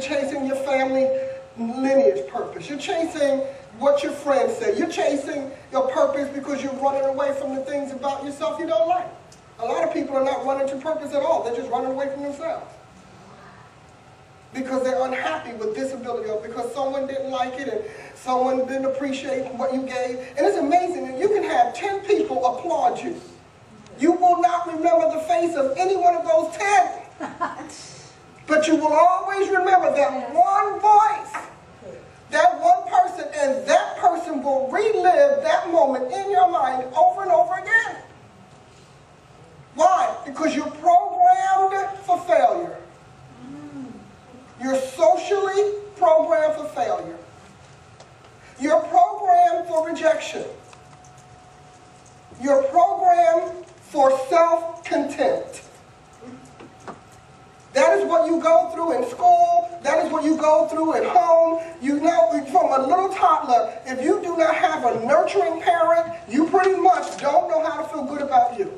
You're chasing your family lineage purpose. You're chasing what your friends say. You're chasing your purpose because you're running away from the things about yourself you don't like. A lot of people are not running to purpose at all. They're just running away from themselves. Because they're unhappy with disability, or because someone didn't like it and someone didn't appreciate what you gave. And it's amazing that you can have 10 people applaud you. You will not remember the face of any one of those 10. But you will always remember that one voice, that one person, and that person will relive that moment in your mind over and over again. Why? Because you're programmed for failure. You're socially programmed for failure. You're programmed for rejection. You're programmed for self-contempt. That is what you go through in school. That is what you go through at home. You know, from a little toddler, if you do not have a nurturing parent, you pretty much don't know how to feel good about you.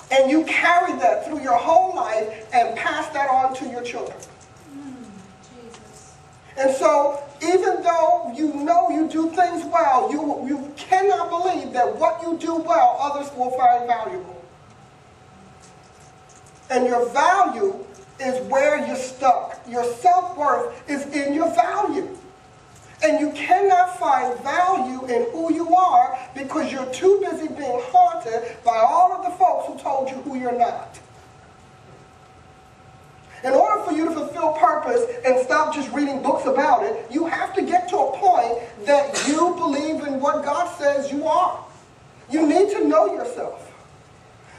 And you carry that through your whole life and pass that on to your children. Jesus. And so, even though you know you do things well, you cannot believe that what you do well, others will find valuable. And your value is where you're stuck. Your self-worth is in your value. And you cannot find value in who you are because you're too busy being haunted by all of the folks who told you who you're not. In order for you to fulfill purpose and stop just reading books about it, you have to get to a point that you believe in what God says you are. You need to know yourself.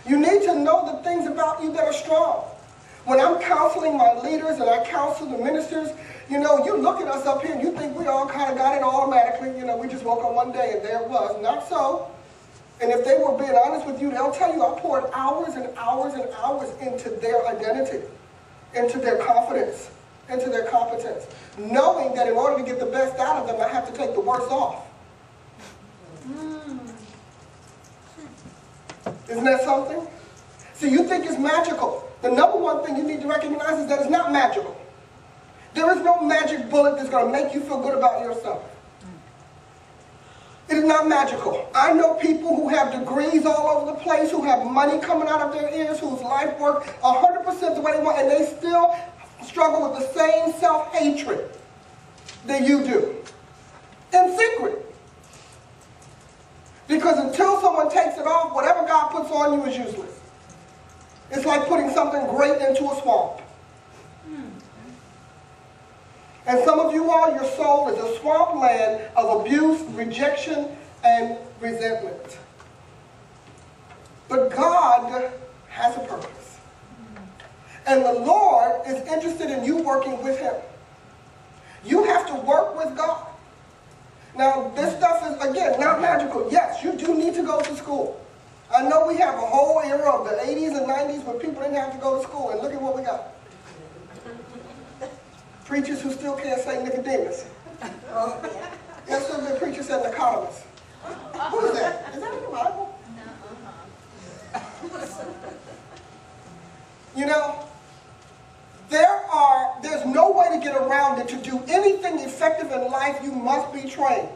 You need to know the things about you that are strong. When I'm counseling my leaders and I counsel the ministers, you know, you look at us up here and you think we all kind of got it automatically. You know, we just woke up one day and there it was. Not so. And if they were being honest with you, they'll tell you I poured hours and hours and hours into their identity, into their confidence, into their competence, knowing that in order to get the best out of them, I have to take the worst off. Isn't that something? See, you think it's magical. The number one thing you need to recognize is that it's not magical. There is no magic bullet that's going to make you feel good about yourself. It is not magical. I know people who have degrees all over the place, who have money coming out of their ears, whose life work 100% the way they want, and they still struggle with the same self-hatred that you do. In secret. Because until someone takes it off, whatever God puts on you is useless. It's like putting something great into a swamp. And some of you all, your soul is a swampland of abuse, rejection, and resentment. But God has a purpose. And the Lord is interested in you working with Him. You have to work with God. Now, this stuff is, again, not magical. Yes, you do need to go to school. I know we have a whole era of the 80s and 90s when people didn't have to go to school, and look at what we got. Preachers who still can't say Nicodemus. Yes, some of the preachers said Nicodemus. Who is that? Is that in the Bible? No. You know, there's no way to get around it. To do anything effective in life, you must be trained.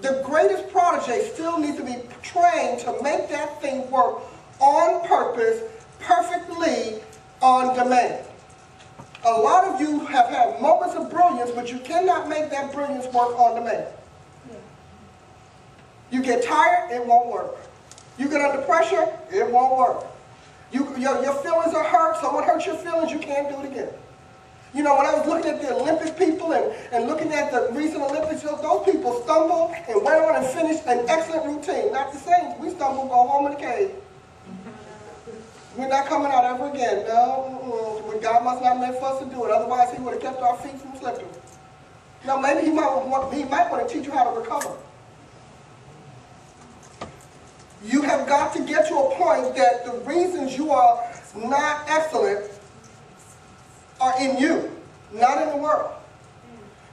The greatest protege still needs to be trained to make that thing work on purpose, perfectly, on demand. A lot of you have had moments of brilliance, but you cannot make that brilliance work on demand. You get tired, it won't work. You get under pressure, it won't work. Your feelings are hurt, someone hurts your feelings, you can't do it again. You know, when I was looking at the Olympic people and looking at the recent Olympics, those people stumbled and went on and finished an excellent routine. Not the same. We stumble, go home in the cave. We're not coming out ever again. No, God must not meant for us to do it. Otherwise, He would have kept our feet from slipping. Now, maybe He might want to teach you how to recover. You have got to get to a point that the reasons you are not excellent are in you, not in the world.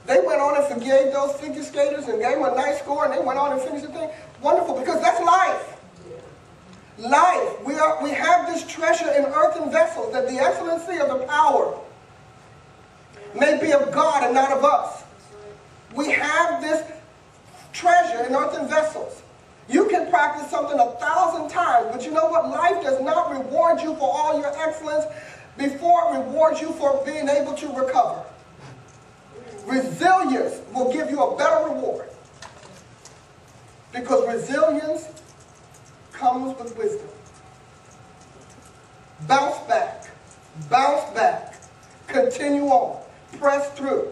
They went on and forgave those figure skaters and gave them a nice score and they went on and finished the thing. Wonderful, because that's life. Life. We have this treasure in earthen vessels, that the excellency of the power may be of God and not of us. We have this treasure in earthen vessels. You can practice something 1,000 times, but you know what? Life does not reward you for all your excellence before it rewards you for being able to recover. Resilience will give you a better reward, because resilience comes with wisdom. Bounce back, continue on, press through,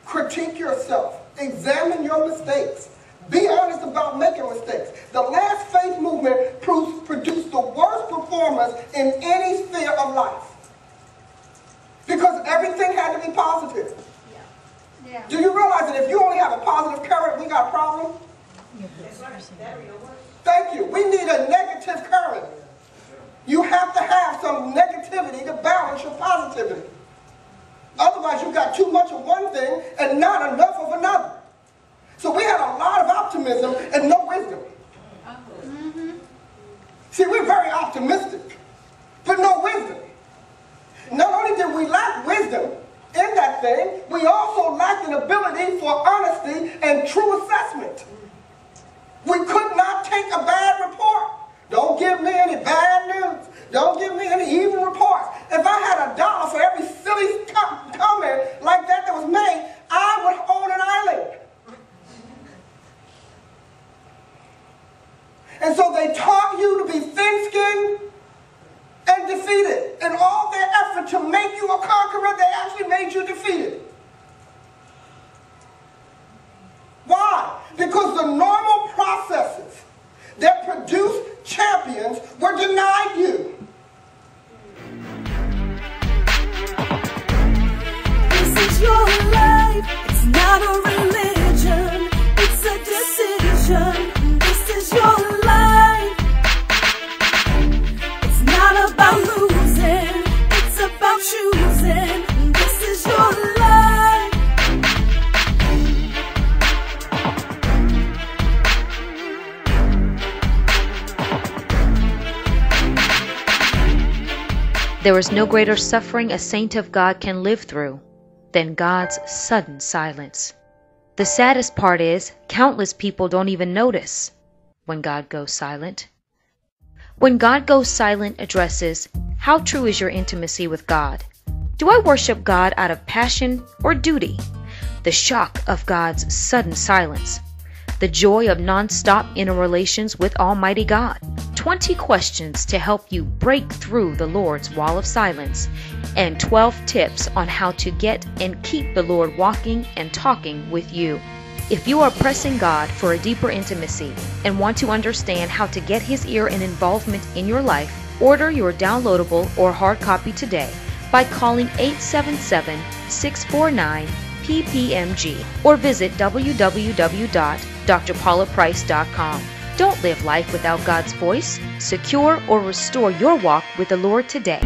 critique yourself, examine your mistakes, be honest about making mistakes. The last faith movement produced the worst performance in any sphere of life, because everything had to be positive. Yeah. Do you realize that if you only have a positive current, we got a problem? Thank you. We need a negative current. You have to have some negativity to balance your positivity. Otherwise, you got too much of one thing and not enough of another. So we had a lot of optimism and no wisdom. See, we're very optimistic, but no wisdom. Not only did we lack wisdom in that thing, we also lacked an ability for honesty and true assessment. We could not take a bad report. Don't give me any bad news. Don't give me any evil reports. If I had $1 for every silly comment like that was made, I would own an island. And so they taught you to be thin-skinned and defeated. In all their effort to make you a conqueror, they actually made you defeated. Why? Because the normal processes that produce champions were denied you. This is your life. It's not a religion. It's a decision. This is your life. It's not about losing. It's about choosing. This is your life. There is no greater suffering a saint of God can live through than God's sudden silence. The saddest part is, countless people don't even notice when God goes silent. When God goes silent addresses, how true is your intimacy with God? Do I worship God out of passion or duty? The shock of God's sudden silence. The joy of non-stop interrelations with Almighty God. 20 questions to help you break through the Lord's wall of silence, and 12 tips on how to get and keep the Lord walking and talking with you. If you are pressing God for a deeper intimacy and want to understand how to get His ear and involvement in your life, order your downloadable or hard copy today by calling 877-649-PPMG or visit www.drpaulaprice.com. Don't live life without God's voice. Secure or restore your walk with the Lord today.